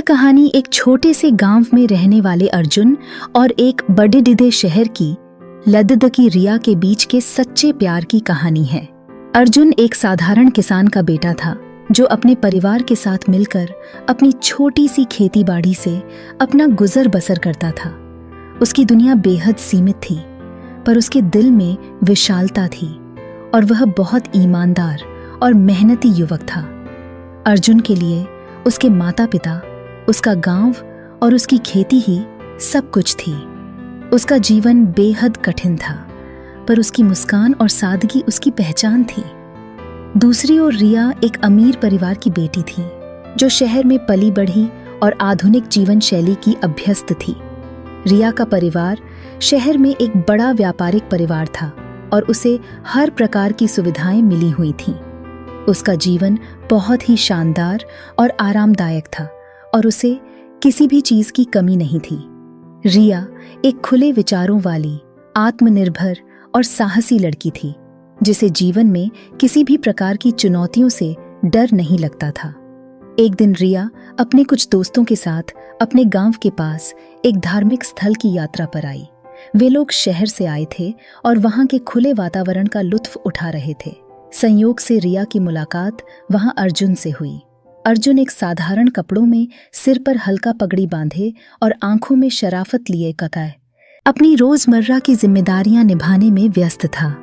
कहानी एक छोटे से गांव में रहने वाले अर्जुन और एक बड़े डिडे शहर की लद्दकी रिया के बीच के सच्चे प्यार की कहानी है। अर्जुन एक साधारण किसान का बेटा था जो अपने परिवार के साथ मिलकर अपनी छोटी सी खेती बाड़ी से अपना गुजर बसर करता था। उसकी दुनिया बेहद सीमित थी, पर उसके दिल में विशालता थी और वह बहुत ईमानदार और मेहनती युवक था। अर्जुन के लिए उसके माता पिता, उसका गांव और उसकी खेती ही सब कुछ थी। उसका जीवन बेहद कठिन था, पर उसकी मुस्कान और सादगी उसकी पहचान थी। दूसरी ओर रिया एक अमीर परिवार की बेटी थी जो शहर में पली बढ़ी और आधुनिक जीवन शैली की अभ्यस्त थी। रिया का परिवार शहर में एक बड़ा व्यापारिक परिवार था और उसे हर प्रकार की सुविधाएं मिली हुई थीं। उसका जीवन बहुत ही शानदार और आरामदायक था और उसे किसी भी चीज की कमी नहीं थी। रिया एक खुले विचारों वाली, आत्मनिर्भर और साहसी लड़की थी जिसे जीवन में किसी भी प्रकार की चुनौतियों से डर नहीं लगता था। एक दिन रिया अपने कुछ दोस्तों के साथ अपने गांव के पास एक धार्मिक स्थल की यात्रा पर आई। वे लोग शहर से आए थे और वहां के खुले वातावरण का लुत्फ उठा रहे थे। संयोग से रिया की मुलाकात वहां अर्जुन से हुई। अर्जुन एक साधारण कपड़ों में, सिर पर हल्का पगड़ी बांधे और आंखों में शराफत लिए कतई अपनी रोजमर्रा की जिम्मेदारियां निभाने में व्यस्त था।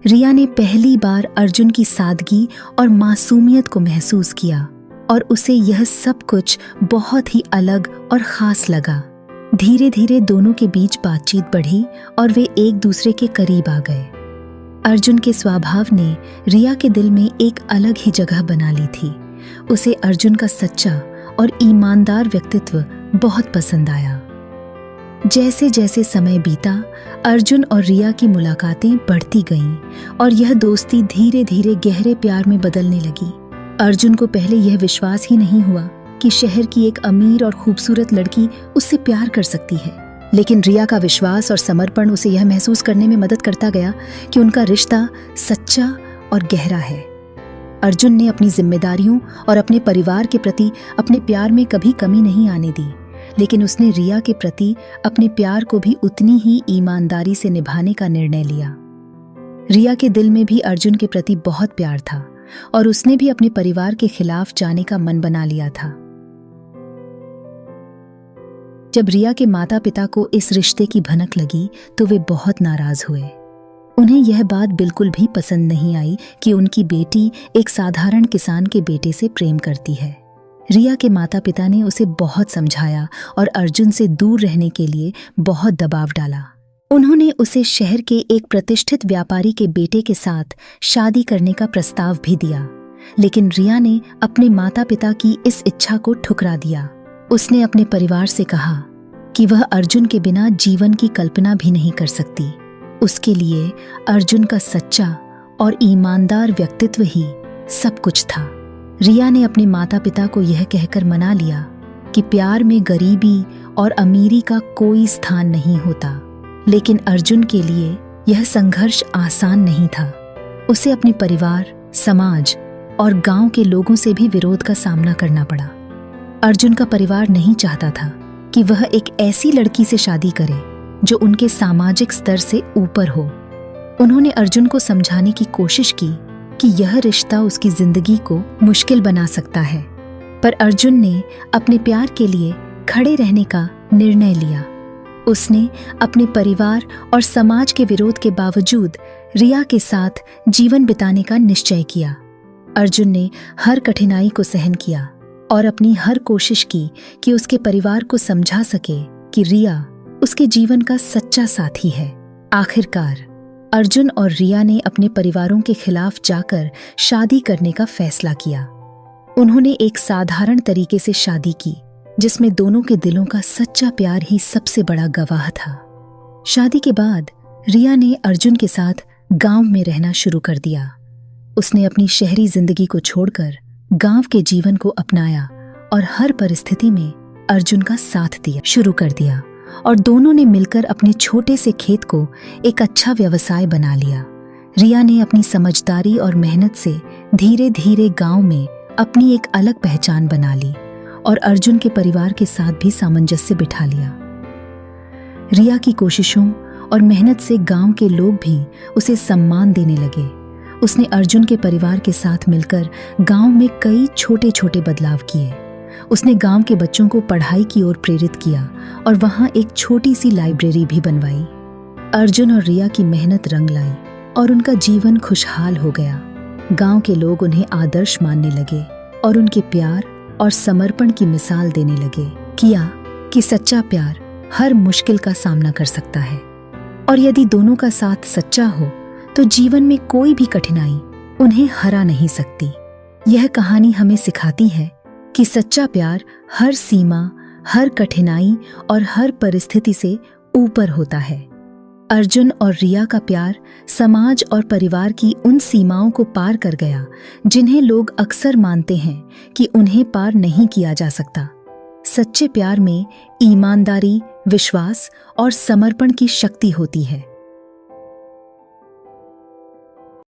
रिया ने पहली बार अर्जुन की सादगी और मासूमियत को महसूस किया और उसे यह सब कुछ बहुत ही अलग और खास लगा। धीरे धीरे दोनों के बीच बातचीत बढ़ी और वे एक दूसरे के करीब आ गए। अर्जुन के स्वभाव ने रिया के दिल में एक अलग ही जगह बना ली थी। उसे अर्जुन का सच्चा और ईमानदार व्यक्तित्व बहुत पसंद आया। जैसे जैसे समय बीता, अर्जुन और रिया की मुलाकातें बढ़ती गईं और यह दोस्ती धीरे धीरे गहरे प्यार में बदलने लगी। अर्जुन को पहले यह विश्वास ही नहीं हुआ कि शहर की एक अमीर और खूबसूरत लड़की उससे प्यार कर सकती है, लेकिन रिया का विश्वास और समर्पण उसे यह महसूस करने में मदद करता गया कि उनका रिश्ता सच्चा और गहरा है। अर्जुन ने अपनी जिम्मेदारियों और अपने परिवार के प्रति अपने प्यार में कभी कमी नहीं आने दी, लेकिन उसने रिया के प्रति अपने प्यार को भी उतनी ही ईमानदारी से निभाने का निर्णय लिया। रिया के दिल में भी अर्जुन के प्रति बहुत प्यार था और उसने भी अपने परिवार के खिलाफ जाने का मन बना लिया था। जब रिया के माता पिता को इस रिश्ते की भनक लगी तो वे बहुत नाराज हुए। उन्हें यह बात बिल्कुल भी पसंद नहीं आई कि उनकी बेटी एक साधारण किसान के बेटे से प्रेम करती है। रिया के माता पिता ने उसे बहुत समझाया और अर्जुन से दूर रहने के लिए बहुत दबाव डाला। उन्होंने उसे शहर के एक प्रतिष्ठित व्यापारी के बेटे के साथ शादी करने का प्रस्ताव भी दिया, लेकिन रिया ने अपने माता पिता की इस इच्छा को ठुकरा दिया। उसने अपने परिवार से कहा कि वह अर्जुन के बिना जीवन की कल्पना भी नहीं कर सकती। उसके लिए अर्जुन का सच्चा और ईमानदार व्यक्तित्व ही सब कुछ था। रिया ने अपने माता पिता को यह कहकर मना लिया कि प्यार में गरीबी और अमीरी का कोई स्थान नहीं होता, लेकिन अर्जुन के लिए यह संघर्ष आसान नहीं था। उसे अपने परिवार, समाज और गांव के लोगों से भी विरोध का सामना करना पड़ा। अर्जुन का परिवार नहीं चाहता था कि वह एक ऐसी लड़की से शादी करे जो उनके सामाजिक स्तर से ऊपर हो। उन्होंने अर्जुन को समझाने की कोशिश की कि यह रिश्ता उसकी जिंदगी को मुश्किल बना सकता है, पर अर्जुन ने अपने प्यार के लिए खड़े रहने का निर्णय लिया। उसने अपने परिवार और समाज के विरोध के बावजूद रिया के साथ जीवन बिताने का निश्चय किया। अर्जुन ने हर कठिनाई को सहन किया और अपनी हर कोशिश की कि उसके परिवार को समझा सके कि रिया उसके जीवन का सच्चा साथी है। आखिरकार अर्जुन और रिया ने अपने परिवारों के खिलाफ जाकर शादी करने का फैसला किया। उन्होंने एक साधारण तरीके से शादी की जिसमें दोनों के दिलों का सच्चा प्यार ही सबसे बड़ा गवाह था। शादी के बाद रिया ने अर्जुन के साथ गांव में रहना शुरू कर दिया। उसने अपनी शहरी जिंदगी को छोड़कर गांव के जीवन को अपनाया और हर परिस्थिति में अर्जुन का साथ दिया शुरू कर दिया और दोनों ने मिलकर अपने छोटे से खेत को एक अच्छा व्यवसाय बना लिया। रिया ने अपनी समझदारी और मेहनत से धीरे धीरे गांव में अपनी एक अलग पहचान बना ली और अर्जुन के परिवार के साथ भी सामंजस्य बिठा लिया। रिया की कोशिशों और मेहनत से गांव के लोग भी उसे सम्मान देने लगे। उसने अर्जुन के परिवार के साथ मिलकर गांव में कई छोटे छोटे बदलाव किए। उसने गांव के बच्चों को पढ़ाई की ओर प्रेरित किया और वहां एक छोटी सी लाइब्रेरी भी बनवाई। अर्जुन और रिया की मेहनत रंग लाई और उनका जीवन खुशहाल हो गया। गांव के लोग उन्हें आदर्श मानने लगे और उनके प्यार और समर्पण की मिसाल देने लगे कि सच्चा प्यार हर मुश्किल का सामना कर सकता है और यदि दोनों का साथ सच्चा हो तो जीवन में कोई भी कठिनाई उन्हें हरा नहीं सकती। यह कहानी हमें सिखाती है कि सच्चा प्यार हर सीमा, हर कठिनाई और हर परिस्थिति से ऊपर होता है। अर्जुन और रिया का प्यार समाज और परिवार की उन सीमाओं को पार कर गया जिन्हें लोग अक्सर मानते हैं कि उन्हें पार नहीं किया जा सकता। सच्चे प्यार में ईमानदारी, विश्वास और समर्पण की शक्ति होती है।